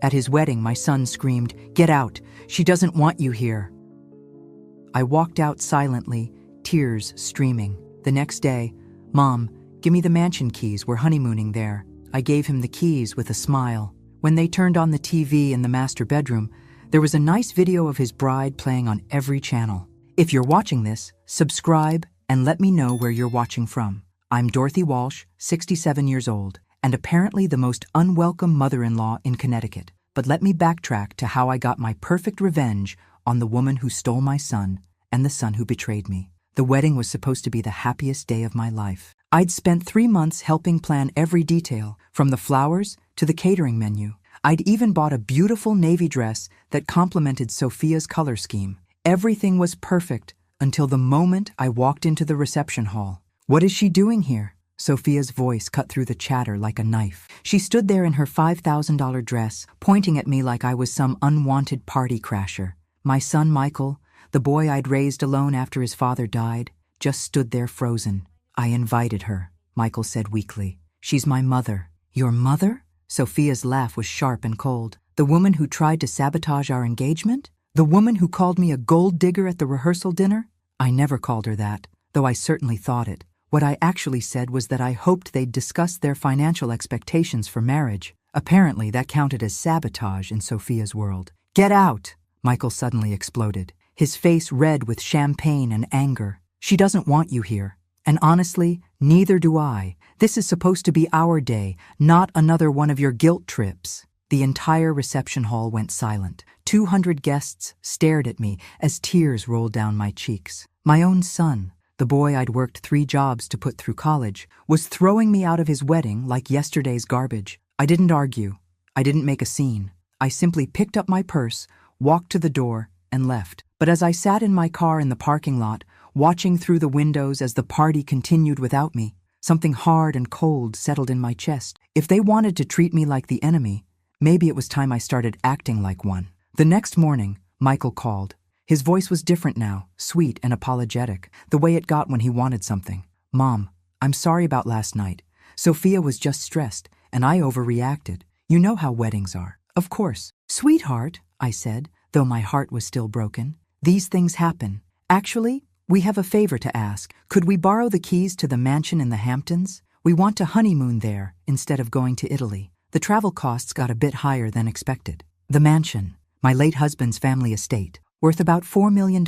At his wedding, my son screamed, "Get out! She doesn't want you here!" I walked out silently, tears streaming. The next day, "Mom, give me the mansion keys, we're honeymooning there." I gave him the keys with a smile. When they turned on the TV in the master bedroom, there was a nice video of his bride playing on every channel. If you're watching this, subscribe and let me know where you're watching from. I'm Dorothy Walsh, 67 years old, and apparently the most unwelcome mother-in-law in Connecticut. But let me backtrack to how I got my perfect revenge on the woman who stole my son and the son who betrayed me. The wedding was supposed to be the happiest day of my life. I'd spent 3 months helping plan every detail, from the flowers to the catering menu. I'd even bought a beautiful navy dress that complemented Sophia's color scheme. Everything was perfect until the moment I walked into the reception hall. "What is she doing here?" Sophia's voice cut through the chatter like a knife. She stood there in her $5,000 dress, pointing at me like I was some unwanted party crasher. My son Michael, the boy I'd raised alone after his father died, just stood there frozen. "I invited her," Michael said weakly. "She's my mother." "Your mother?" Sophia's laugh was sharp and cold. "The woman who tried to sabotage our engagement? The woman who called me a gold digger at the rehearsal dinner?" I never called her that, though I certainly thought it. What I actually said was that I hoped they'd discuss their financial expectations for marriage. Apparently, that counted as sabotage in Sophia's world. "Get out!" Michael suddenly exploded, his face red with champagne and anger. "She doesn't want you here. And honestly, neither do I. This is supposed to be our day, not another one of your guilt trips." The entire reception hall went silent. 200 guests stared at me as tears rolled down my cheeks. My own son, the boy I'd worked 3 jobs to put through college, was throwing me out of his wedding like yesterday's garbage. I didn't argue. I didn't make a scene. I simply picked up my purse, walked to the door, and left. But as I sat in my car in the parking lot, watching through the windows as the party continued without me, something hard and cold settled in my chest. If they wanted to treat me like the enemy, maybe it was time I started acting like one. The next morning, Michael called. His voice was different now, sweet and apologetic, the way it got when he wanted something. "Mom, I'm sorry about last night. Sophia was just stressed, and I overreacted. You know how weddings are." "Of course." "Sweetheart," I said, though my heart was still broken, "these things happen. Actually, we have a favor to ask. Could we borrow the keys to the mansion in the Hamptons? We want to honeymoon there instead of going to Italy." The travel costs got a bit higher than expected. The mansion, my late husband's family estate, worth about $4 million,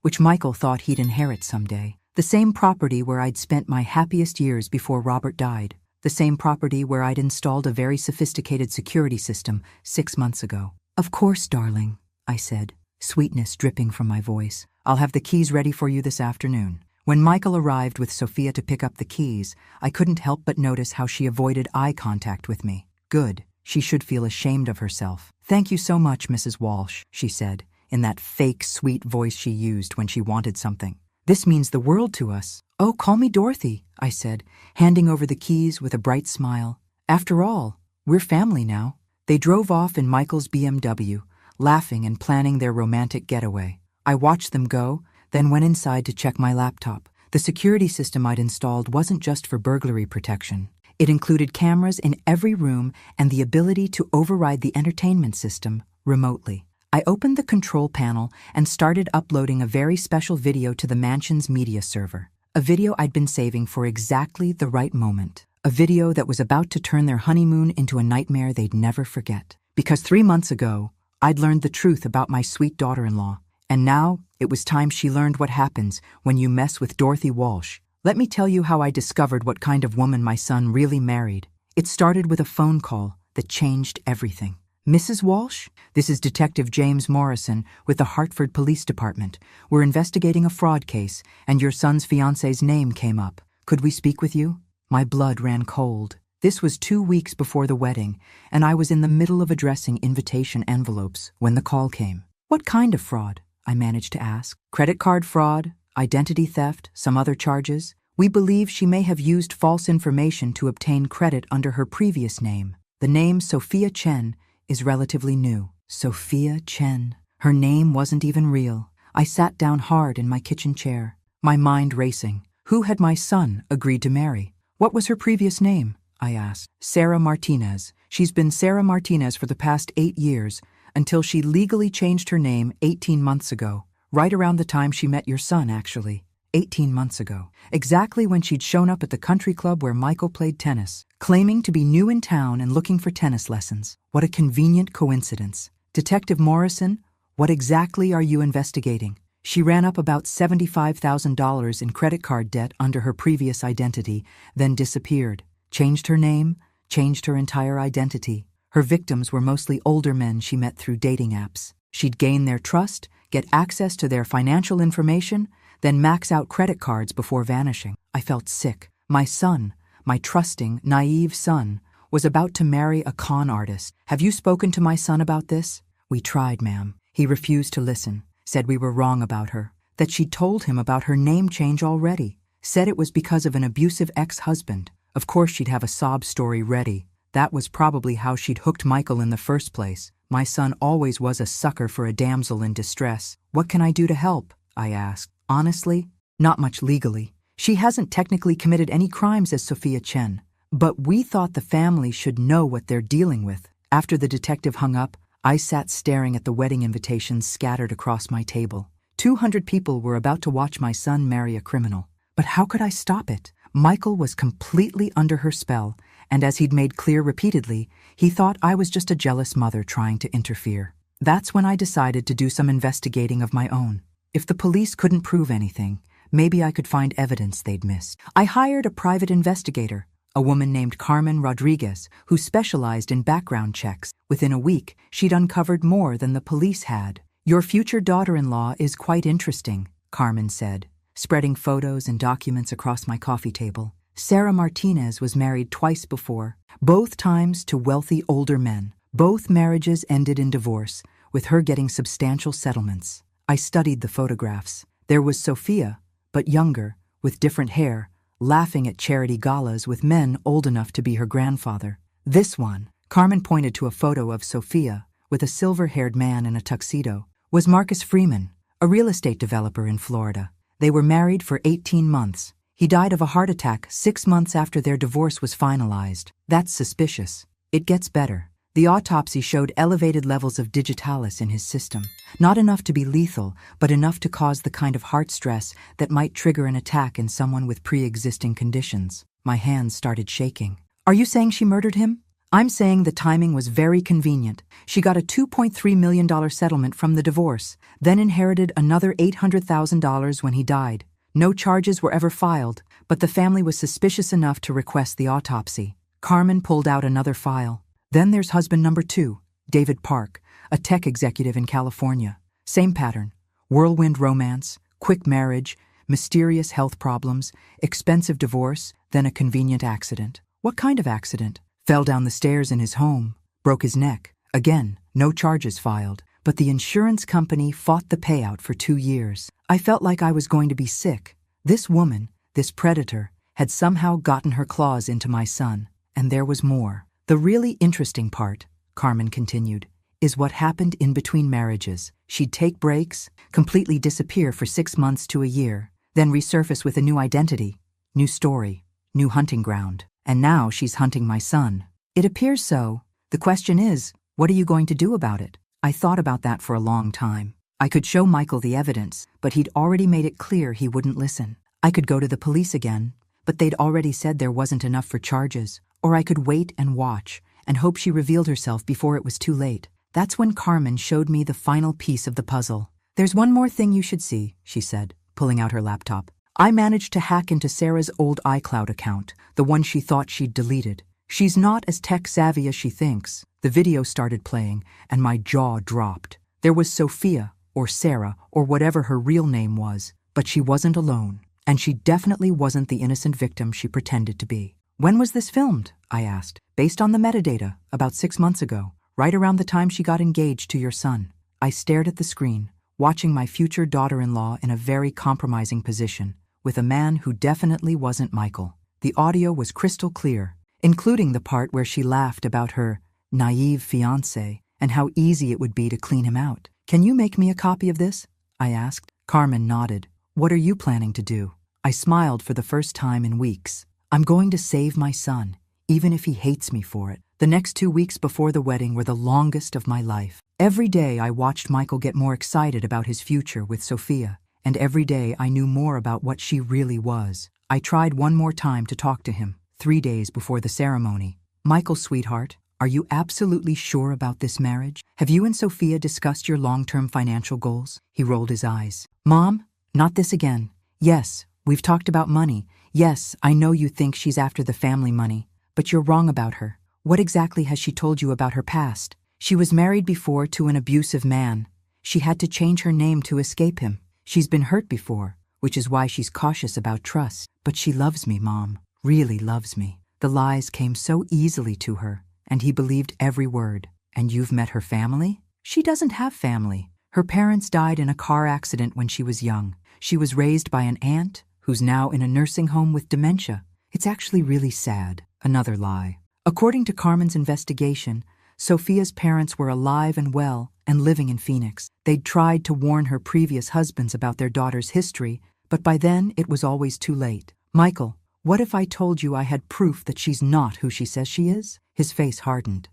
which Michael thought he'd inherit someday. The same property where I'd spent my happiest years before Robert died. The same property where I'd installed a very sophisticated security system 6 months ago. "Of course, darling," I said, sweetness dripping from my voice. "I'll have the keys ready for you this afternoon." When Michael arrived with Sophia to pick up the keys, I couldn't help but notice how she avoided eye contact with me. Good. She should feel ashamed of herself. "Thank you so much, Mrs. Walsh," she said, in that fake, sweet voice she used when she wanted something. "This means the world to us." "Oh, call me Dorothy," I said, handing over the keys with a bright smile. "After all, we're family now." They drove off in Michael's BMW, laughing and planning their romantic getaway. I watched them go, then went inside to check my laptop. The security system I'd installed wasn't just for burglary protection. It included cameras in every room and the ability to override the entertainment system remotely. I opened the control panel and started uploading a very special video to the mansion's media server. A video I'd been saving for exactly the right moment. A video that was about to turn their honeymoon into a nightmare they'd never forget. Because 3 months ago, I'd learned the truth about my sweet daughter-in-law. And now, it was time she learned what happens when you mess with Dorothy Walsh. Let me tell you how I discovered what kind of woman my son really married. It started with a phone call that changed everything. "Mrs. Walsh? This is Detective James Morrison with the Hartford Police Department. We're investigating a fraud case, and your son's fiancé's name came up. Could we speak with you?" My blood ran cold. This was 2 weeks before the wedding, and I was in the middle of addressing invitation envelopes when the call came. "What kind of fraud?" I managed to ask. "Credit card fraud, identity theft, some other charges. We believe she may have used false information to obtain credit under her previous name. The name Sophia Chen is relatively new." Sophia Chen. Her name wasn't even real. I sat down hard in my kitchen chair, my mind racing. Who had my son agreed to marry? What was her previous name? I asked. "Sarah Martinez. She's been Sarah Martinez for the past 8 years, until she legally changed her name 18 months ago. Right around the time she met your son, actually. 18 months ago. Exactly when she'd shown up at the country club where Michael played tennis, claiming to be new in town and looking for tennis lessons. What a convenient coincidence. Detective Morrison, what exactly are you investigating? She ran up about $75,000 in credit card debt under her previous identity, then disappeared. Changed her name, changed her entire identity. Her victims were mostly older men she met through dating apps. She'd gain their trust, get access to their financial information, then max out credit cards before vanishing. I felt sick. My son, my trusting, naive son, was about to marry a con artist. Have you spoken to my son about this? We tried, ma'am. He refused to listen, said we were wrong about her, that she'd told him about her name change already, said it was because of an abusive ex-husband. Of course she'd have a sob story ready. That was probably how she'd hooked Michael in the first place. My son always was a sucker for a damsel in distress. What can I do to help? I asked. Honestly, not much legally. She hasn't technically committed any crimes as Sophia Chen, but we thought the family should know what they're dealing with. After the detective hung up, I sat staring at the wedding invitations scattered across my table. 200 people were about to watch my son marry a criminal. But how could I stop it? Michael was completely under her spell, and as he'd made clear repeatedly, he thought I was just a jealous mother trying to interfere. That's when I decided to do some investigating of my own. If the police couldn't prove anything, maybe I could find evidence they'd missed. I hired a private investigator, a woman named Carmen Rodriguez, who specialized in background checks. Within a week, she'd uncovered more than the police had. Your future daughter-in-law is quite interesting, Carmen said, spreading photos and documents across my coffee table. Sarah Martinez was married twice before, both times to wealthy older men. Both marriages ended in divorce, with her getting substantial settlements. I studied the photographs. There was Sophia, but younger, with different hair, laughing at charity galas with men old enough to be her grandfather. This one, Carmen pointed to a photo of Sophia, with a silver-haired man in a tuxedo, was Marcus Freeman, a real estate developer in Florida. They were married for 18 months. He died of a heart attack 6 months after their divorce was finalized. That's suspicious. It gets better. The autopsy showed elevated levels of digitalis in his system. Not enough to be lethal, but enough to cause the kind of heart stress that might trigger an attack in someone with pre-existing conditions. My hands started shaking. Are you saying she murdered him? I'm saying the timing was very convenient. She got a $2.3 million settlement from the divorce, then inherited another $800,000 when he died. No charges were ever filed, but the family was suspicious enough to request the autopsy. Carmen pulled out another file. Then there's husband number 2, David Park, a tech executive in California. Same pattern. Whirlwind romance, quick marriage, mysterious health problems, expensive divorce, then a convenient accident. What kind of accident? Fell down the stairs in his home, broke his neck. Again, no charges filed, but the insurance company fought the payout for 2 years. I felt like I was going to be sick. This woman, this predator, had somehow gotten her claws into my son, and there was more. The really interesting part, Carmen continued, is what happened in between marriages. She'd take breaks, completely disappear for 6 months to a year, then resurface with a new identity, new story, new hunting ground. And now she's hunting my son. It appears so. The question is, what are you going to do about it? I thought about that for a long time. I could show Michael the evidence, but he'd already made it clear he wouldn't listen. I could go to the police again, but they'd already said there wasn't enough for charges. Or I could wait and watch, and hope she revealed herself before it was too late. That's when Carmen showed me the final piece of the puzzle. There's one more thing you should see, she said, pulling out her laptop. I managed to hack into Sarah's old iCloud account, the one she thought she'd deleted. She's not as tech-savvy as she thinks. The video started playing, and my jaw dropped. There was Sophia, or Sarah, or whatever her real name was, but she wasn't alone, and she definitely wasn't the innocent victim she pretended to be. When was this filmed? I asked. Based on the metadata, about 6 months ago, right around the time she got engaged to your son. I stared at the screen, watching my future daughter-in-law in a very compromising position, with a man who definitely wasn't Michael. The audio was crystal clear, including the part where she laughed about her naive fiancé and how easy it would be to clean him out. Can you make me a copy of this? I asked. Carmen nodded. What are you planning to do? I smiled for the first time in weeks. I'm going to save my son, even if he hates me for it. The next 2 weeks before the wedding were the longest of my life. Every day I watched Michael get more excited about his future with Sophia, and every day I knew more about what she really was. I tried one more time to talk to him, 3 days before the ceremony. Michael, sweetheart, are you absolutely sure about this marriage? Have you and Sophia discussed your long-term financial goals? He rolled his eyes. Mom, not this again. Yes, we've talked about money. Yes, I know you think she's after the family money, but you're wrong about her. What exactly has she told you about her past? She was married before to an abusive man. She had to change her name to escape him. She's been hurt before, which is why she's cautious about trust. But she loves me, Mom, really loves me. The lies came so easily to her, and he believed every word. And you've met her family? She doesn't have family. Her parents died in a car accident when she was young. She was raised by an aunt who's now in a nursing home with dementia. It's actually really sad. Another lie. According to Carmen's investigation, Sophia's parents were alive and well and living in Phoenix. They'd tried to warn her previous husbands about their daughter's history, but by then it was always too late. Michael, what if I told you I had proof that she's not who she says she is? His face hardened.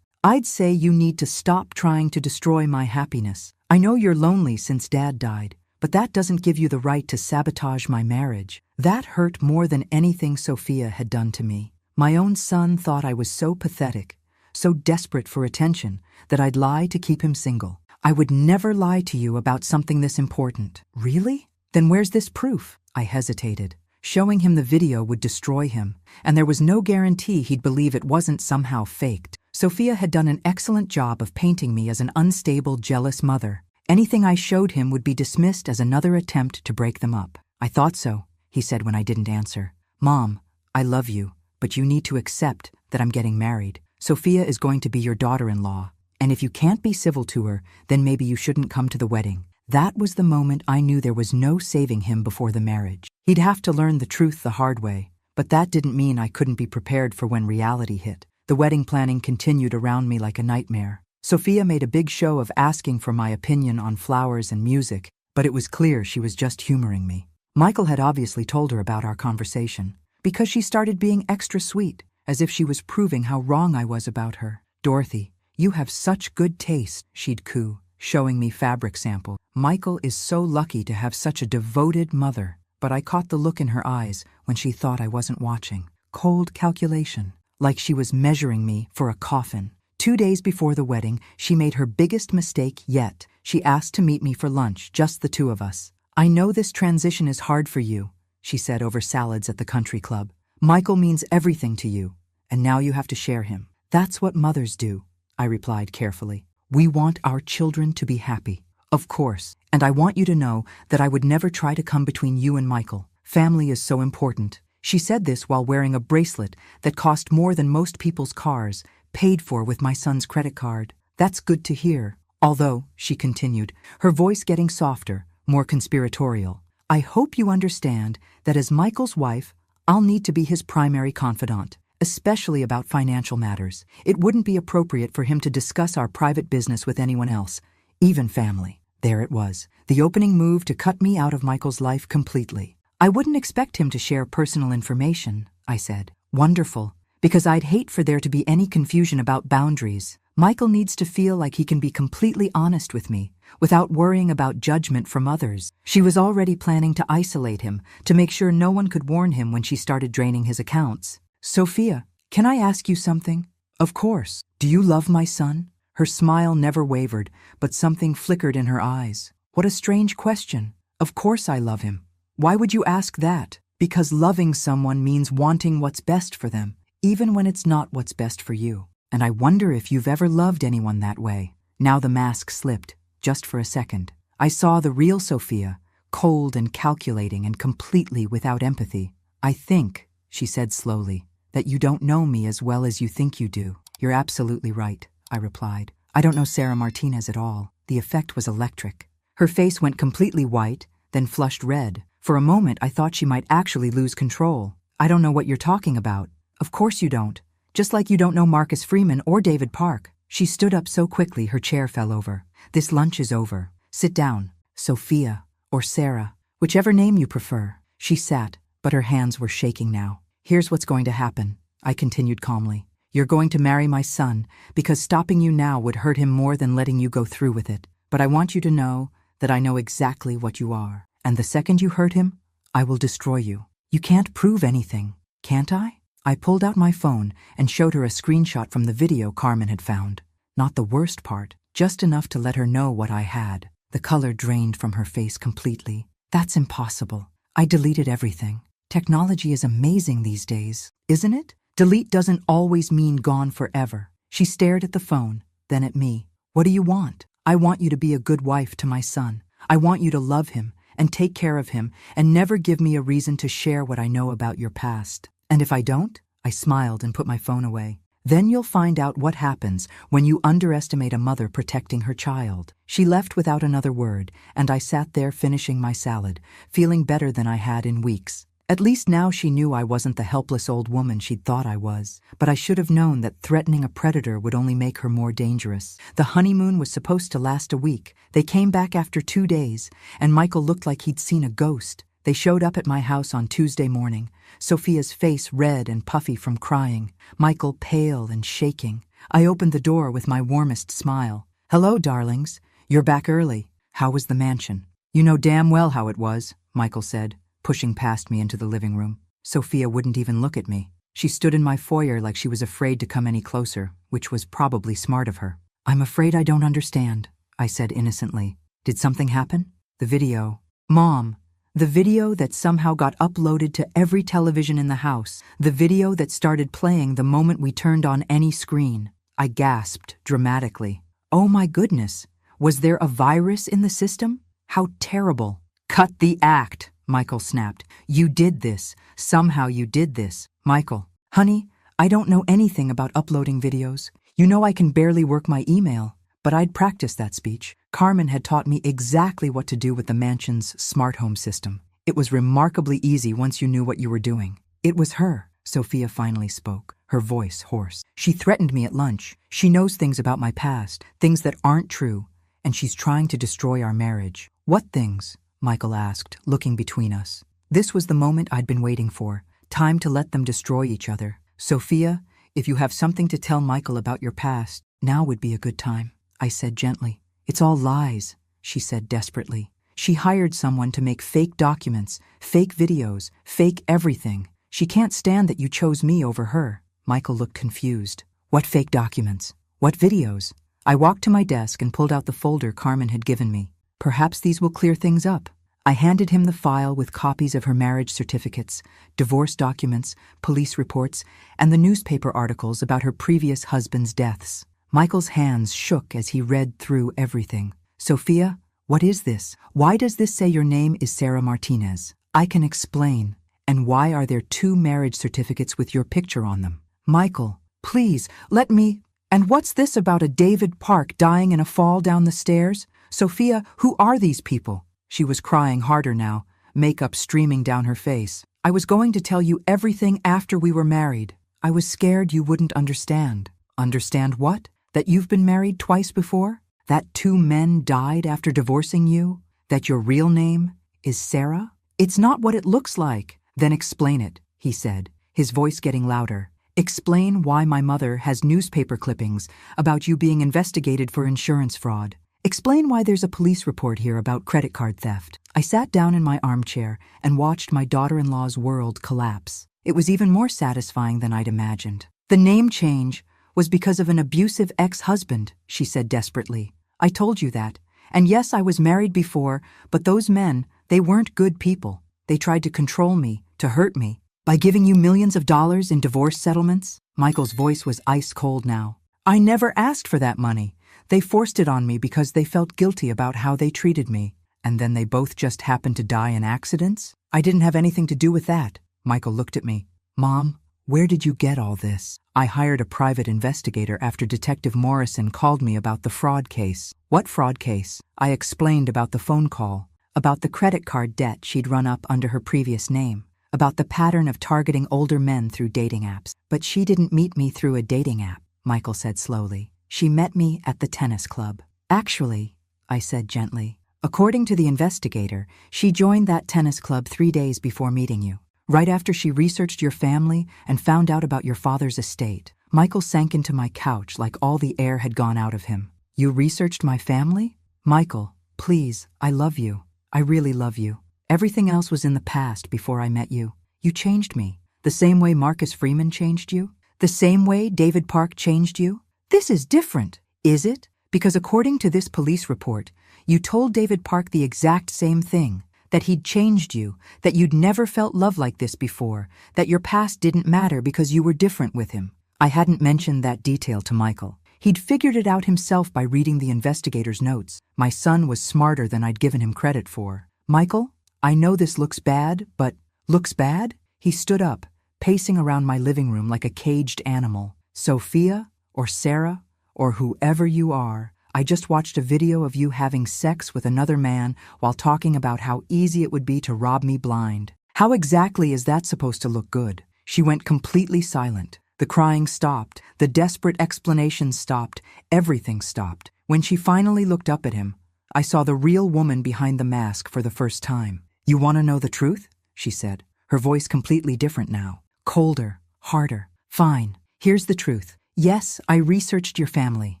I'd say you need to stop trying to destroy my happiness. I know you're lonely since Dad died, but that doesn't give you the right to sabotage my marriage. That hurt more than anything Sophia had done to me. My own son thought I was so pathetic, so desperate for attention, that I'd lie to keep him single. I would never lie to you about something this important. Really? Then where's this proof? I hesitated. Showing him the video would destroy him, and there was no guarantee he'd believe it wasn't somehow faked. Sophia had done an excellent job of painting me as an unstable, jealous mother. Anything I showed him would be dismissed as another attempt to break them up. I thought so, he said when I didn't answer. Mom, I love you, but you need to accept that I'm getting married. Sophia is going to be your daughter-in-law, and if you can't be civil to her, then maybe you shouldn't come to the wedding. That was the moment I knew there was no saving him before the marriage. He'd have to learn the truth the hard way, but that didn't mean I couldn't be prepared for when reality hit. The wedding planning continued around me like a nightmare. Sophia made a big show of asking for my opinion on flowers and music, but it was clear she was just humoring me. Michael had obviously told her about our conversation, because she started being extra sweet, as if she was proving how wrong I was about her. Dorothy, you have such good taste, she'd coo, showing me fabric samples. Michael is so lucky to have such a devoted mother, but I caught the look in her eyes when she thought I wasn't watching. Cold calculation, like she was measuring me for a coffin. 2 days before the wedding, she made her biggest mistake yet. She asked to meet me for lunch, just the two of us. I know this transition is hard for you, she said over salads at the country club. Michael means everything to you, and now you have to share him. That's what mothers do, I replied carefully. We want our children to be happy. Of course, and I want you to know that I would never try to come between you and Michael. Family is so important. She said this while wearing a bracelet that cost more than most people's cars, paid for with my son's credit card. That's good to hear. Although, she continued, her voice getting softer, more conspiratorial, I hope you understand that as Michael's wife, I'll need to be his primary confidant, especially about financial matters. It wouldn't be appropriate for him to discuss our private business with anyone else, even family. There it was, the opening move to cut me out of Michael's life completely. I wouldn't expect him to share personal information, I said. Wonderful, because I'd hate for there to be any confusion about boundaries. Michael needs to feel like he can be completely honest with me, without worrying about judgment from others. She was already planning to isolate him, to make sure no one could warn him when she started draining his accounts. Sophia, can I ask you something? Of course. Do you love my son? Her smile never wavered, but something flickered in her eyes. What a strange question. Of course I love him. Why would you ask that? Because loving someone means wanting what's best for them, even when it's not what's best for you. And I wonder if you've ever loved anyone that way. Now the mask slipped, just for a second. I saw the real Sophia, cold and calculating and completely without empathy. I think, she said slowly, that you don't know me as well as you think you do. You're absolutely right, I replied. I don't know Sarah Martinez at all. The effect was electric. Her face went completely white, then flushed red. For a moment, I thought she might actually lose control. I don't know what you're talking about. Of course you don't. Just like you don't know Marcus Freeman or David Park. She stood up so quickly her chair fell over. This lunch is over. Sit down. Sophia, or Sarah, whichever name you prefer. She sat, but her hands were shaking now. Here's what's going to happen. I continued calmly. You're going to marry my son because stopping you now would hurt him more than letting you go through with it. But I want you to know that I know exactly what you are. And the second you hurt him, I will destroy you. You can't prove anything, can't I? I pulled out my phone and showed her a screenshot from the video Carmen had found. Not the worst part, just enough to let her know what I had. The color drained from her face completely. That's impossible. I deleted everything. Technology is amazing these days, isn't it? Delete doesn't always mean gone forever. She stared at the phone, then at me. What do you want? I want you to be a good wife to my son. I want you to love him and take care of him and never give me a reason to share what I know about your past. And if I don't? I smiled and put my phone away. Then you'll find out what happens when you underestimate a mother protecting her child. She left without another word, and I sat there finishing my salad, feeling better than I had in weeks. At least now she knew I wasn't the helpless old woman she'd thought I was. But I should have known that threatening a predator would only make her more dangerous. The honeymoon was supposed to last a week. They came back after 2 days, and Michael looked like he'd seen a ghost. They showed up at my house on Tuesday morning, Sophia's face red and puffy from crying, Michael pale and shaking. I opened the door with my warmest smile. Hello, darlings. You're back early. How was the mansion? You know damn well how it was, Michael said, pushing past me into the living room. Sophia wouldn't even look at me. She stood in my foyer like she was afraid to come any closer, which was probably smart of her. I'm afraid I don't understand, I said innocently. Did something happen? The video. Mom. The video that somehow got uploaded to every television in the house. The video that started playing the moment we turned on any screen. I gasped dramatically. Oh my goodness. Was there a virus in the system? How terrible. Cut the act, Michael snapped. You did this. Somehow you did this. Michael. Honey, I don't know anything about uploading videos. You know I can barely work my email. But I'd practiced that speech. Carmen had taught me exactly what to do with the mansion's smart home system. It was remarkably easy once you knew what you were doing. It was her, Sophia finally spoke, her voice hoarse. She threatened me at lunch. She knows things about my past, things that aren't true, and she's trying to destroy our marriage. What things? Michael asked, looking between us. This was the moment I'd been waiting for. Time to let them destroy each other. Sophia, if you have something to tell Michael about your past, now would be a good time, I said gently. It's all lies, she said desperately. She hired someone to make fake documents, fake videos, fake everything. She can't stand that you chose me over her. Michael looked confused. What fake documents? What videos? I walked to my desk and pulled out the folder Carmen had given me. Perhaps these will clear things up. I handed him the file with copies of her marriage certificates, divorce documents, police reports, and the newspaper articles about her previous husband's deaths. Michael's hands shook as he read through everything. Sophia, what is this? Why does this say your name is Sarah Martinez? I can explain. And why are there 2 marriage certificates with your picture on them? Michael, please, let me... And what's this about a David Park dying in a fall down the stairs? Sophia, who are these people? She was crying harder now, makeup streaming down her face. I was going to tell you everything after we were married. I was scared you wouldn't understand. Understand what? That you've been married twice before? That 2 men died after divorcing you? That your real name is Sarah? It's not what it looks like. Then explain it, he said, his voice getting louder. Explain why my mother has newspaper clippings about you being investigated for insurance fraud. Explain why there's a police report here about credit card theft. I sat down in my armchair and watched my daughter-in-law's world collapse. It was even more satisfying than I'd imagined. The name change was because of an abusive ex-husband, she said desperately. I told you that. And yes, I was married before, but those men, they weren't good people. They tried to control me, to hurt me. By giving you millions of dollars in divorce settlements? Michael's voice was ice cold now. I never asked for that money. They forced it on me because they felt guilty about how they treated me. And then they both just happened to die in accidents? I didn't have anything to do with that. Michael looked at me. Mom, where did you get all this? I hired a private investigator after Detective Morrison called me about the fraud case. What fraud case? I explained about the phone call, about the credit card debt she'd run up under her previous name, about the pattern of targeting older men through dating apps. But she didn't meet me through a dating app, Michael said slowly. She met me at the tennis club. Actually, I said gently, according to the investigator, she joined that tennis club 3 days before meeting you. Right after she researched your family and found out about your father's estate. Michael sank into my couch like all the air had gone out of him. You researched my family? Michael, please, I love you. I really love you. Everything else was in the past before I met you. You changed me. The same way Marcus Freeman changed you? The same way David Park changed you? This is different, is it? Because according to this police report, you told David Park the exact same thing, that he'd changed you, that you'd never felt love like this before, that your past didn't matter because you were different with him. I hadn't mentioned that detail to Michael. He'd figured it out himself by reading the investigator's notes. My son was smarter than I'd given him credit for. Michael, I know this looks bad, but looks bad? He stood up, pacing around my living room like a caged animal. Sophia, or Sarah, or whoever you are, I just watched a video of you having sex with another man while talking about how easy it would be to rob me blind. How exactly is that supposed to look good? She went completely silent. The crying stopped. The desperate explanations stopped. Everything stopped. When she finally looked up at him, I saw the real woman behind the mask for the first time. You want to know the truth? She said, her voice completely different now. Colder, harder. Fine. Here's the truth. Yes, I researched your family.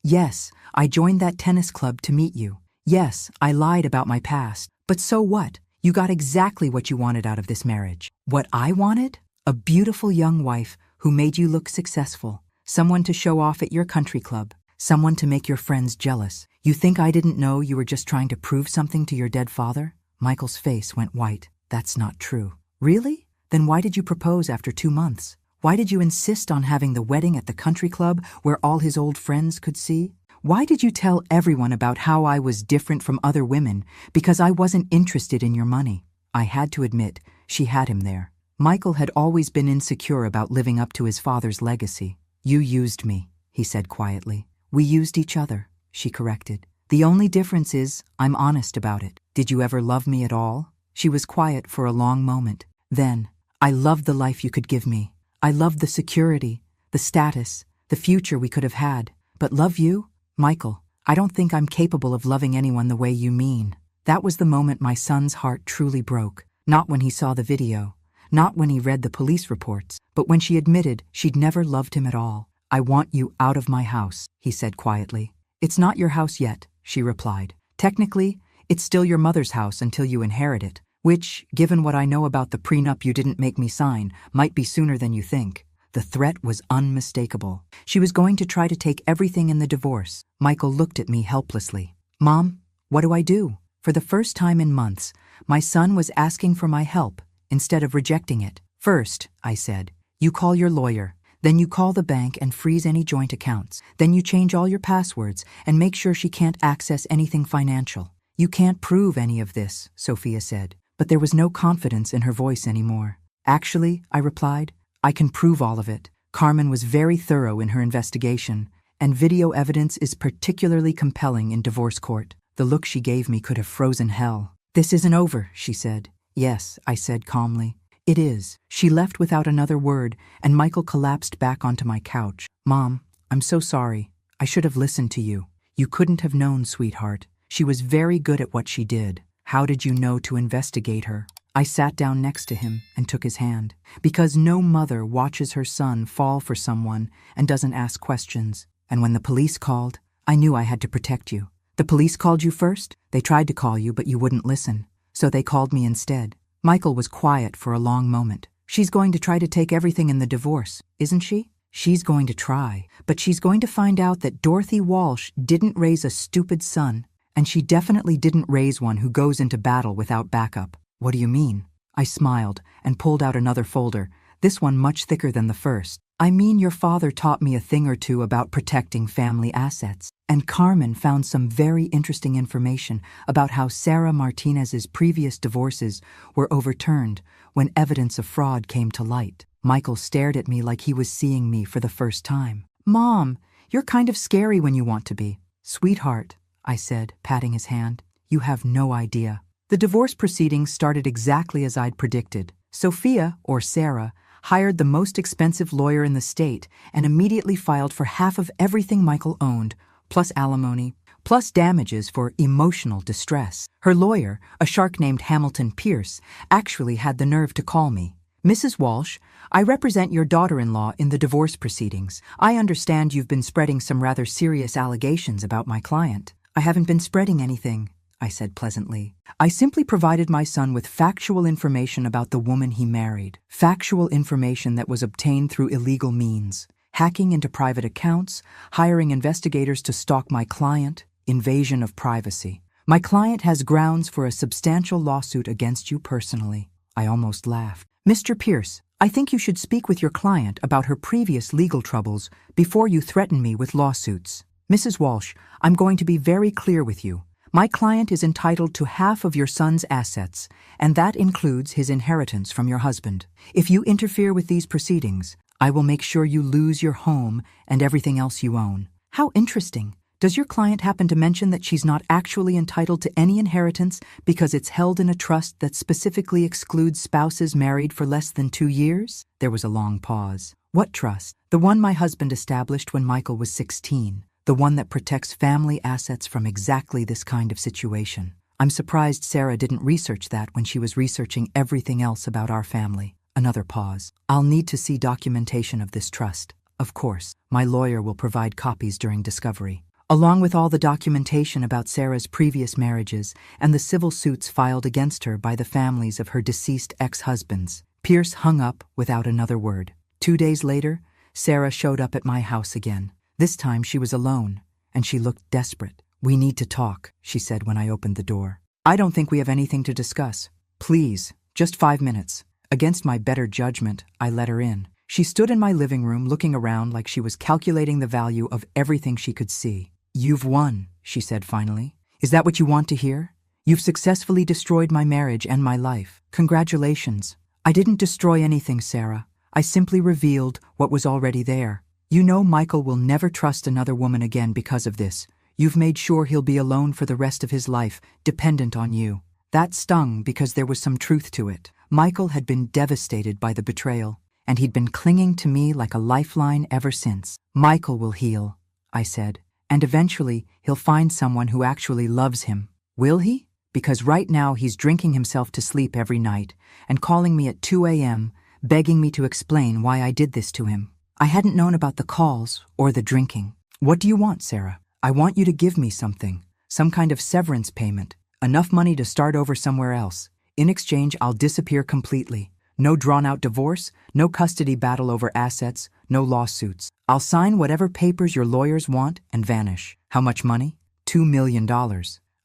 Yes, I joined that tennis club to meet you. Yes, I lied about my past. But so what? You got exactly what you wanted out of this marriage. What I wanted? A beautiful young wife who made you look successful. Someone to show off at your country club. Someone to make your friends jealous. You think I didn't know you were just trying to prove something to your dead father? Michael's face went white. That's not true. Really? Then why did you propose after 2 months? Why did you insist on having the wedding at the country club where all his old friends could see? Why did you tell everyone about how I was different from other women because I wasn't interested in your money? I had to admit, she had him there. Michael had always been insecure about living up to his father's legacy. You used me, he said quietly. We used each other, she corrected. The only difference is I'm honest about it. Did you ever love me at all? She was quiet for a long moment. Then, I loved the life you could give me. I loved the security, the status, the future we could have had. But love you? Michael, I don't think I'm capable of loving anyone the way you mean. That was the moment my son's heart truly broke. Not when he saw the video. Not when he read the police reports, but when she admitted she'd never loved him at all. I want you out of my house, he said quietly. It's not your house yet, she replied. Technically, it's still your mother's house until you inherit it, which, given what I know about the prenup you didn't make me sign, might be sooner than you think. The threat was unmistakable. She was going to try to take everything in the divorce. Michael looked at me helplessly. Mom, what do I do? For the first time in months, my son was asking for my help instead of rejecting it. First, I said, you call your lawyer. Then you call the bank and freeze any joint accounts. Then you change all your passwords and make sure she can't access anything financial. You can't prove any of this, Sophia said, but there was no confidence in her voice anymore. Actually, I replied, I can prove all of it. Carmen was very thorough in her investigation, and video evidence is particularly compelling in divorce court. The look she gave me could have frozen hell. This isn't over, she said. Yes, I said calmly. It is. She left without another word, and Michael collapsed back onto my couch. Mom, I'm so sorry. I should have listened to you. You couldn't have known, sweetheart. She was very good at what she did. How did you know to investigate her? I sat down next to him and took his hand. Because no mother watches her son fall for someone and doesn't ask questions. And when the police called, I knew I had to protect you. The police called you first? They tried to call you, but you wouldn't listen. So they called me instead. Michael was quiet for a long moment. She's going to try to take everything in the divorce, isn't she? She's going to try, but she's going to find out that Dorothy Walsh didn't raise a stupid son, and she definitely didn't raise one who goes into battle without backup. What do you mean? I smiled and pulled out another folder, this one much thicker than the first. I mean, your father taught me a thing or two about protecting family assets. And Carmen found some very interesting information about how Sarah Martinez's previous divorces were overturned when evidence of fraud came to light. Michael stared at me like he was seeing me for the first time. Mom, you're kind of scary when you want to be. Sweetheart, I said, patting his hand, you have no idea. The divorce proceedings started exactly as I'd predicted. Sophia, or Sarah, hired the most expensive lawyer in the state and immediately filed for half of everything Michael owned, plus alimony, plus damages for emotional distress. Her lawyer, a shark named Hamilton Pierce, actually had the nerve to call me. Mrs. Walsh, I represent your daughter-in-law in the divorce proceedings. I understand you've been spreading some rather serious allegations about my client. I haven't been spreading anything, I said pleasantly. I simply provided my son with factual information about the woman he married. Factual information that was obtained through illegal means. Hacking into private accounts, hiring investigators to stalk my client, invasion of privacy. My client has grounds for a substantial lawsuit against you personally. I almost laughed. Mr. Pierce, I think you should speak with your client about her previous legal troubles before you threaten me with lawsuits. Mrs. Walsh, I'm going to be very clear with you. My client is entitled to half of your son's assets, and that includes his inheritance from your husband. If you interfere with these proceedings, I will make sure you lose your home and everything else you own. How interesting. Does your client happen to mention that she's not actually entitled to any inheritance because it's held in a trust that specifically excludes spouses married for less than 2 years? There was a long pause. What trust? The one my husband established when Michael was 16. The one that protects family assets from exactly this kind of situation. I'm surprised Sarah didn't research that when she was researching everything else about our family. Another pause. I'll need to see documentation of this trust. Of course, my lawyer will provide copies during discovery, along with all the documentation about Sarah's previous marriages and the civil suits filed against her by the families of her deceased ex-husbands. Pierce hung up without another word. 2 days later, Sarah showed up at my house again. This time she was alone, and she looked desperate. "We need to talk," she said when I opened the door. "I don't think we have anything to discuss. Please, just 5 minutes." Against my better judgment, I let her in. She stood in my living room looking around like she was calculating the value of everything she could see. "You've won," she said finally. "Is that what you want to hear? You've successfully destroyed my marriage and my life. Congratulations." "I didn't destroy anything, Sarah. I simply revealed what was already there. You know Michael will never trust another woman again because of this. You've made sure he'll be alone for the rest of his life, dependent on you." That stung because there was some truth to it. Michael had been devastated by the betrayal, and he'd been clinging to me like a lifeline ever since. "Michael will heal," I said, "and eventually he'll find someone who actually loves him." "Will he?" "Because right now he's drinking himself to sleep every night and calling me at 2 a.m., begging me to explain why I did this to him." I hadn't known about the calls or the drinking. "What do you want, Sarah?" "I want you to give me something, some kind of severance payment, enough money to start over somewhere else. In exchange, I'll disappear completely. No drawn-out divorce, no custody battle over assets, no lawsuits. I'll sign whatever papers your lawyers want and vanish." "How much money?" $2 million.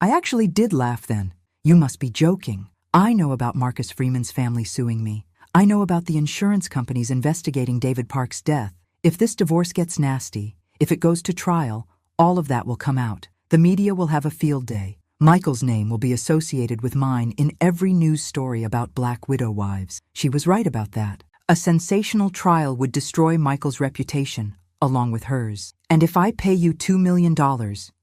I actually did laugh then. "You must be joking. I know about Marcus Freeman's family suing me. I know about the insurance companies investigating David Park's death. If this divorce gets nasty, if it goes to trial, all of that will come out. The media will have a field day. Michael's name will be associated with mine in every news story about Black widow wives." She was right about that. A sensational trial would destroy Michael's reputation, along with hers. "And if I pay you $2 million,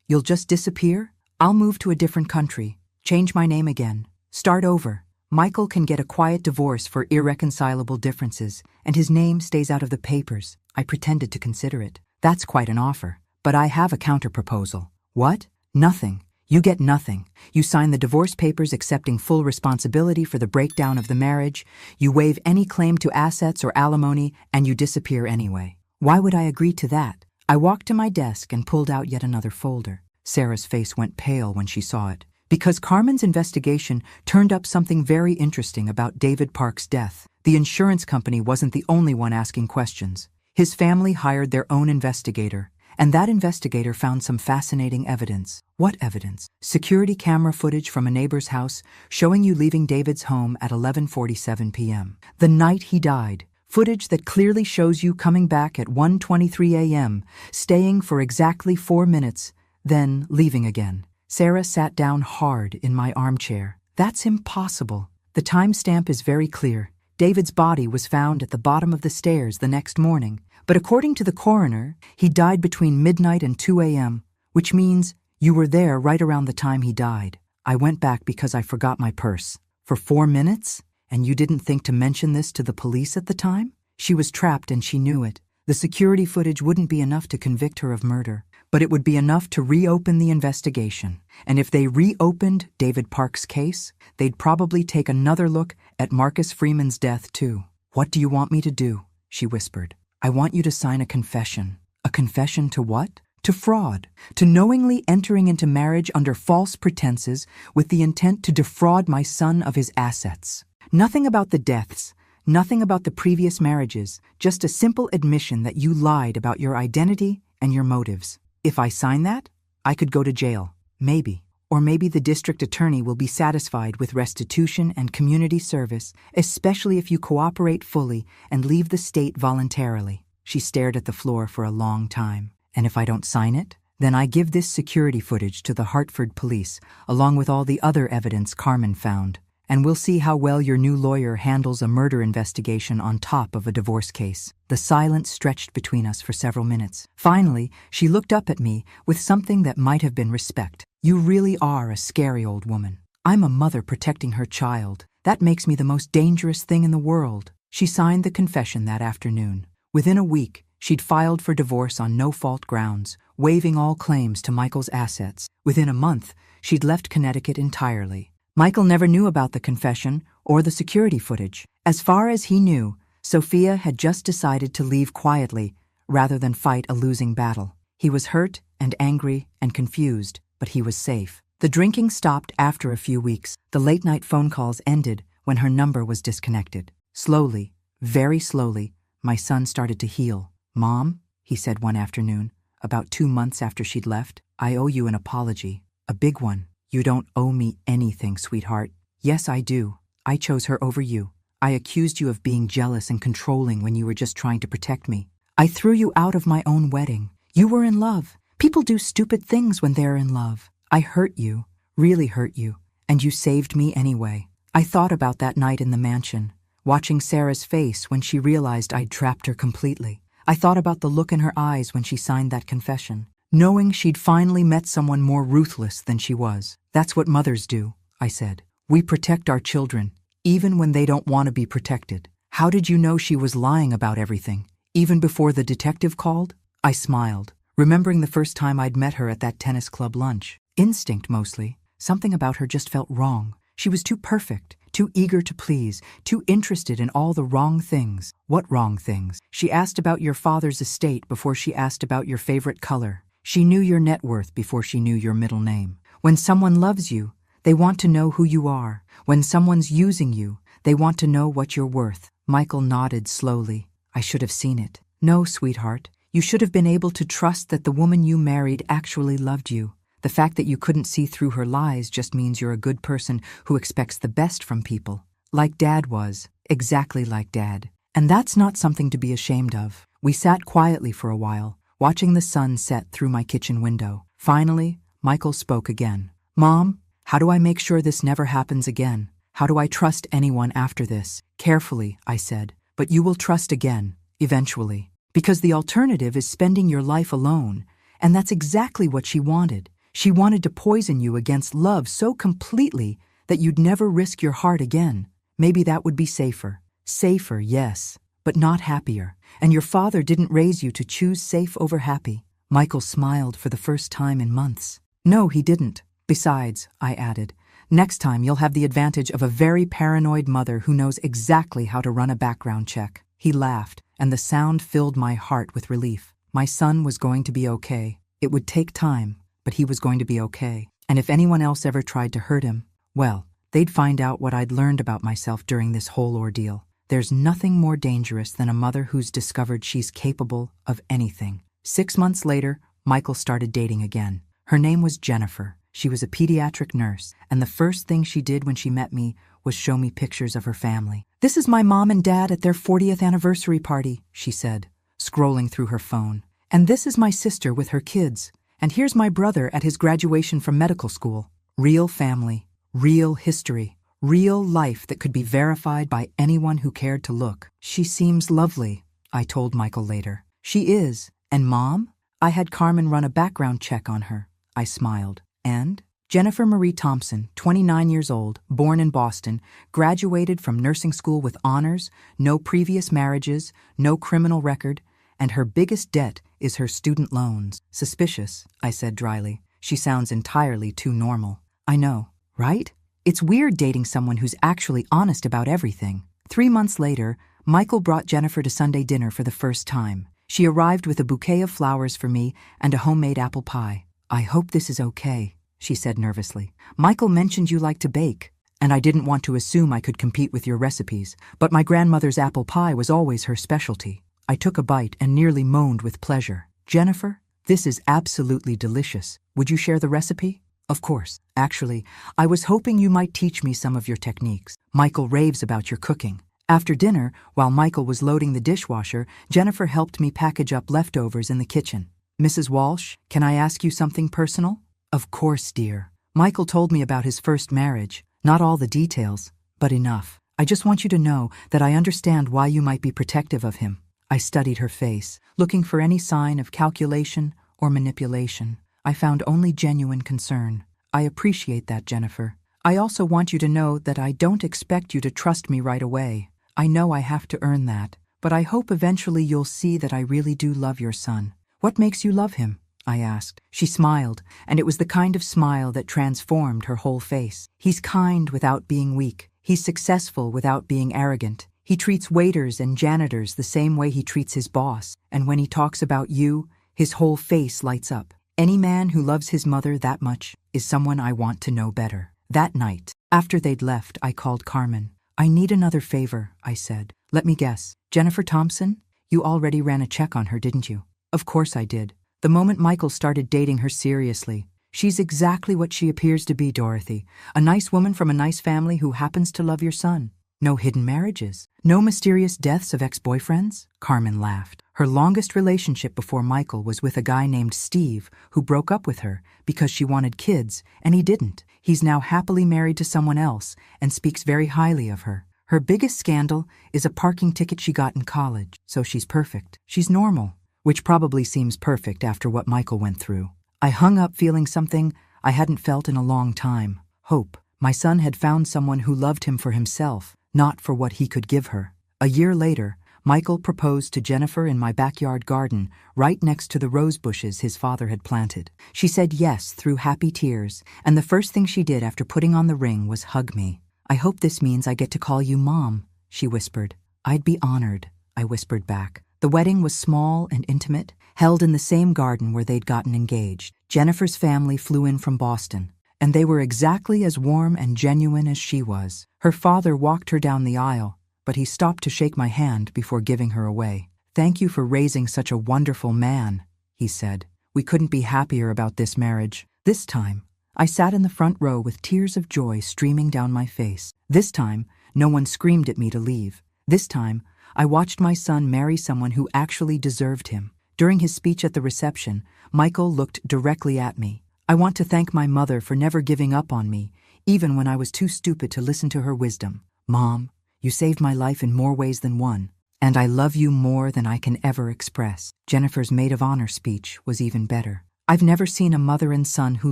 you'll just disappear? I'll move to a different country, change my name again, start over. Michael can get a quiet divorce for irreconcilable differences, and his name stays out of the papers." I pretended to consider it. "That's quite an offer. But I have a counterproposal." "What?" "Nothing. You get nothing. You sign the divorce papers accepting full responsibility for the breakdown of the marriage, you waive any claim to assets or alimony, and you disappear anyway." "Why would I agree to that?" I walked to my desk and pulled out yet another folder. Sarah's face went pale when she saw it. "Because Carmen's investigation turned up something very interesting about David Park's death. The insurance company wasn't the only one asking questions. His family hired their own investigator, and that investigator found some fascinating evidence." "What evidence?" "Security camera footage from a neighbor's house showing you leaving David's home at 11:47 p.m. the night he died. Footage that clearly shows you coming back at 1:23 a.m., staying for exactly 4 minutes, then leaving again." Sarah sat down hard in my armchair. "That's impossible. The timestamp is very clear. David's body was found at the bottom of the stairs the next morning, but according to the coroner, he died between midnight and 2 a.m., which means you were there right around the time he died." I went back because I forgot my purse. "For 4 minutes? And you didn't think to mention this to the police at the time?" She was trapped and she knew it. The security footage wouldn't be enough to convict her of murder, but it would be enough to reopen the investigation. And if they reopened David Park's case, they'd probably take another look at Marcus Freeman's death too. "What do you want me to do?" she whispered. "I want you to sign a confession." "A confession to what?" "To fraud, to knowingly entering into marriage under false pretenses with the intent to defraud my son of his assets. Nothing about the deaths, nothing about the previous marriages, just a simple admission that you lied about your identity and your motives. If I sign that, I could go to jail. Maybe. Or maybe the district attorney will be satisfied with restitution and community service, especially if you cooperate fully and leave the state voluntarily." She stared at the floor for a long time. "And if I don't sign it, then I give this security footage to the Hartford police, along with all the other evidence Carmen found. And we'll see how well your new lawyer handles a murder investigation on top of a divorce case." The silence stretched between us for several minutes. Finally, she looked up at me with something that might have been respect. "You really are a scary old woman. I'm a mother protecting her child. That makes me the most dangerous thing in the world." She signed the confession that afternoon. Within a week, she'd filed for divorce on no-fault grounds, waiving all claims to Michael's assets. Within a month, she'd left Connecticut entirely. Michael never knew about the confession or the security footage. As far as he knew, Sophia had just decided to leave quietly rather than fight a losing battle. He was hurt and angry and confused, but he was safe. The drinking stopped after a few weeks. The late-night phone calls ended when her number was disconnected. Slowly, very slowly, my son started to heal. "Mom," he said one afternoon, about 2 months after she'd left, "I owe you an apology. A big one." "You don't owe me anything, sweetheart." "Yes, I do. I chose her over you. I accused you of being jealous and controlling when you were just trying to protect me. I threw you out of my own wedding. You were in love. People do stupid things when they're in love. I hurt you, really hurt you, and you saved me anyway." I thought about that night in the mansion, watching Sarah's face when she realized I'd trapped her completely. I thought about the look in her eyes when she signed that confession, knowing she'd finally met someone more ruthless than she was. "That's what mothers do," I said. "We protect our children, even when they don't want to be protected." "How did you know she was lying about everything, even before the detective called?" I smiled, remembering the first time I'd met her at that tennis club lunch. Instinct, mostly. Something about her just felt wrong. She was too perfect, too eager to please, too interested in all the wrong things. "What wrong things?" "She asked about your father's estate before she asked about your favorite color. She knew your net worth before she knew your middle name. When someone loves you, they want to know who you are. When someone's using you, they want to know what you're worth." Michael nodded slowly. "I should have seen it." "No, sweetheart. You should have been able to trust that the woman you married actually loved you. The fact that you couldn't see through her lies just means you're a good person who expects the best from people. Like Dad was. Exactly like Dad. And that's not something to be ashamed of." We sat quietly for a while, watching the sun set through my kitchen window. Finally, Michael spoke again. "Mom, how do I make sure this never happens again? How do I trust anyone after this?" "Carefully," I said, "but you will trust again, eventually. Because the alternative is spending your life alone, and that's exactly what she wanted. She wanted to poison you against love so completely that you'd never risk your heart again. Maybe that would be safer. Safer, yes, but not happier. And your father didn't raise you to choose safe over happy." Michael smiled for the first time in months. "No, he didn't. Besides," I added, "next time you'll have the advantage of a very paranoid mother who knows exactly how to run a background check." He laughed, and the sound filled my heart with relief. My son was going to be okay. It would take time, but he was going to be okay. And if anyone else ever tried to hurt him, well, they'd find out what I'd learned about myself during this whole ordeal. There's nothing more dangerous than a mother who's discovered she's capable of anything. 6 months later, Michael started dating again. Her name was Jennifer. She was a pediatric nurse, and the first thing she did when she met me was show me pictures of her family. "This is my mom and dad at their 40th anniversary party," she said, scrolling through her phone. "And this is my sister with her kids. And here's my brother at his graduation from medical school." Real family, real history, real life that could be verified by anyone who cared to look. "She seems lovely," I told Michael later. "She is. And Mom? I had Carmen run a background check on her." I smiled. "And?" "Jennifer Marie Thompson, 29 years old, born in Boston, graduated from nursing school with honors, no previous marriages, no criminal record, and her biggest debt is her student loans." "Suspicious," I said dryly. "She sounds entirely too normal." "I know, right? It's weird dating someone who's actually honest about everything." 3 months later, Michael brought Jennifer to Sunday dinner for the first time. She arrived with a bouquet of flowers for me and a homemade apple pie. "I hope this is okay," she said nervously. "Michael mentioned you like to bake, and I didn't want to assume I could compete with your recipes, but my grandmother's apple pie was always her specialty." I took a bite and nearly moaned with pleasure. "Jennifer, this is absolutely delicious. Would you share the recipe?" "Of course. Actually, I was hoping you might teach me some of your techniques. Michael raves about your cooking." After dinner, while Michael was loading the dishwasher, Jennifer helped me package up leftovers in the kitchen. "Mrs. Walsh, can I ask you something personal?" "Of course, dear." Michael told me about his first marriage. Not all the details, but enough. "I just want you to know that I understand why you might be protective of him." I studied her face, looking for any sign of calculation or manipulation. I found only genuine concern. "I appreciate that, Jennifer. I also want you to know that I don't expect you to trust me right away. I know I have to earn that, but I hope eventually you'll see that I really do love your son." "What makes you love him?" I asked. She smiled, and it was the kind of smile that transformed her whole face. "He's kind without being weak. He's successful without being arrogant. He treats waiters and janitors the same way he treats his boss, and when he talks about you, his whole face lights up. Any man who loves his mother that much is someone I want to know better." That night, after they'd left, I called Carmen. "I need another favor," I said. "Let me guess. Jennifer Thompson? You already ran a check on her, didn't you?" "Of course I did. The moment Michael started dating her seriously. She's exactly what she appears to be, Dorothy. A nice woman from a nice family who happens to love your son. No hidden marriages. No mysterious deaths of ex-boyfriends?" Carmen laughed. Her longest relationship before Michael was with a guy named Steve who broke up with her because she wanted kids, and he didn't. He's now happily married to someone else and speaks very highly of her. Her biggest scandal is a parking ticket she got in college, so she's perfect. She's normal, which probably seems perfect after what Michael went through. I hung up feeling something I hadn't felt in a long time. Hope. My son had found someone who loved him for himself, not for what he could give her. A year later, Michael proposed to Jennifer in my backyard garden, right next to the rose bushes his father had planted. She said yes through happy tears, and the first thing she did after putting on the ring was hug me. "I hope this means I get to call you Mom," she whispered. "I'd be honored," I whispered back. The wedding was small and intimate, held in the same garden where they'd gotten engaged. Jennifer's family flew in from Boston, and they were exactly as warm and genuine as she was. Her father walked her down the aisle, but he stopped to shake my hand before giving her away. "Thank you for raising such a wonderful man," he said. "We couldn't be happier about this marriage." This time, I sat in the front row with tears of joy streaming down my face. This time, no one screamed at me to leave. This time, I watched my son marry someone who actually deserved him. During his speech at the reception, Michael looked directly at me. "I want to thank my mother for never giving up on me, even when I was too stupid to listen to her wisdom. Mom, you saved my life in more ways than one, and I love you more than I can ever express." Jennifer's maid of honor speech was even better. "I've never seen a mother and son who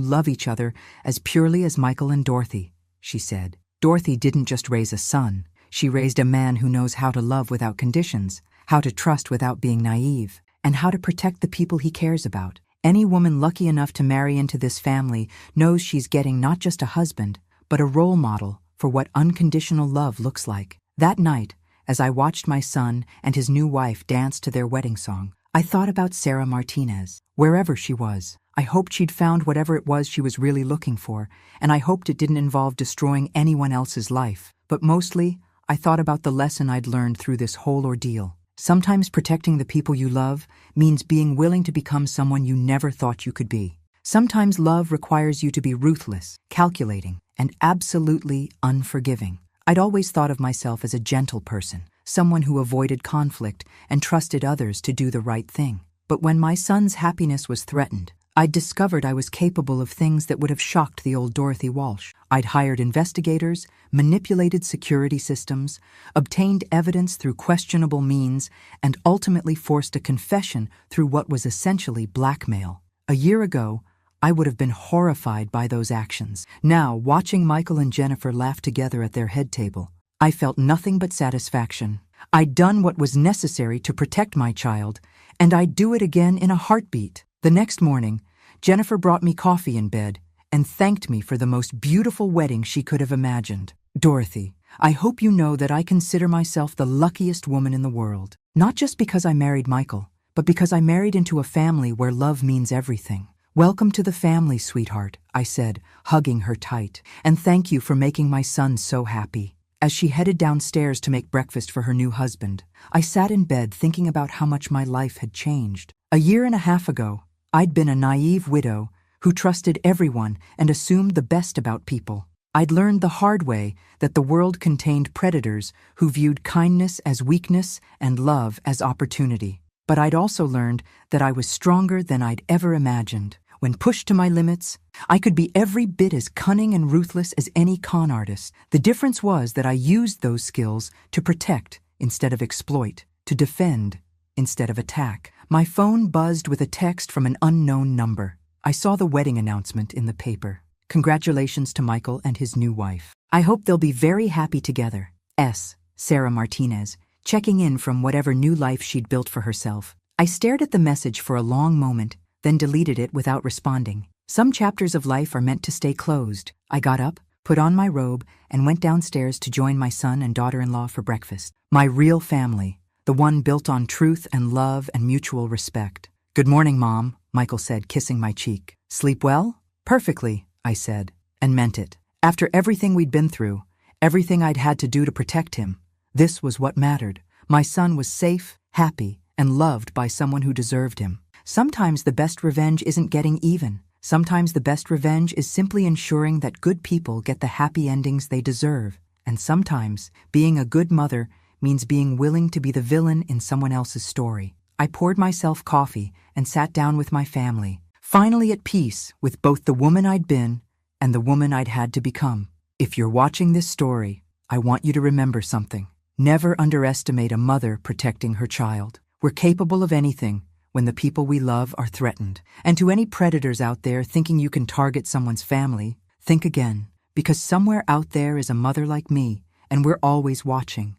love each other as purely as Michael and Dorothy," she said. "Dorothy didn't just raise a son. She raised a man who knows how to love without conditions, how to trust without being naive, and how to protect the people he cares about. Any woman lucky enough to marry into this family knows she's getting not just a husband, but a role model for what unconditional love looks like." That night, as I watched my son and his new wife dance to their wedding song, I thought about Sarah Martinez. Wherever she was, I hoped she'd found whatever it was she was really looking for, and I hoped it didn't involve destroying anyone else's life. But mostly, I thought about the lesson I'd learned through this whole ordeal. Sometimes protecting the people you love means being willing to become someone you never thought you could be. Sometimes love requires you to be ruthless, calculating, and absolutely unforgiving. I'd always thought of myself as a gentle person, someone who avoided conflict and trusted others to do the right thing. But when my son's happiness was threatened, I'd discovered I was capable of things that would have shocked the old Dorothy Walsh. I'd hired investigators, manipulated security systems, obtained evidence through questionable means, and ultimately forced a confession through what was essentially blackmail. A year ago, I would have been horrified by those actions. Now, watching Michael and Jennifer laugh together at their head table, I felt nothing but satisfaction. I'd done what was necessary to protect my child, and I'd do it again in a heartbeat. The next morning, Jennifer brought me coffee in bed and thanked me for the most beautiful wedding she could have imagined. "Dorothy, I hope you know that I consider myself the luckiest woman in the world. Not just because I married Michael, but because I married into a family where love means everything. Welcome to the family, sweetheart, I said, hugging her tight. And thank you for making my son so happy. As she headed downstairs to make breakfast for her new husband, I sat in bed thinking about how much my life had changed. A year and a half ago, I'd been a naive widow who trusted everyone and assumed the best about people. I'd learned the hard way that the world contained predators who viewed kindness as weakness and love as opportunity. But I'd also learned that I was stronger than I'd ever imagined. When pushed to my limits, I could be every bit as cunning and ruthless as any con artist. The difference was that I used those skills to protect instead of exploit, to defend instead of attack. My phone buzzed with a text from an unknown number. I saw the wedding announcement in the paper. Congratulations to Michael and his new wife. I hope they'll be very happy together. S. Sarah Martinez, checking in from whatever new life she'd built for herself. I stared at the message for a long moment, then deleted it without responding. Some chapters of life are meant to stay closed. I got up, put on my robe, and went downstairs to join my son and daughter-in-law for breakfast. My real family, the one built on truth and love and mutual respect. Good morning, Mom, Michael said, kissing my cheek. Sleep well? Perfectly, I said, and meant it. After everything we'd been through, everything I'd had to do to protect him, this was what mattered. My son was safe, happy, and loved by someone who deserved him. Sometimes the best revenge isn't getting even. Sometimes the best revenge is simply ensuring that good people get the happy endings they deserve. And sometimes being a good mother means being willing to be the villain in someone else's story. I poured myself coffee and sat down with my family, finally at peace with both the woman I'd been and the woman I'd had to become. If you're watching this story, I want you to remember something. Never underestimate a mother protecting her child. We're capable of anything when the people we love are threatened. And to any predators out there thinking you can target someone's family, think again, because somewhere out there is a mother like me, and we're always watching.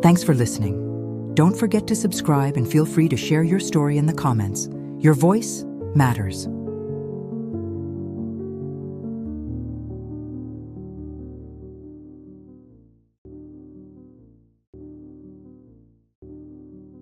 Thanks for listening. Don't forget to subscribe and feel free to share your story in the comments. Your voice matters.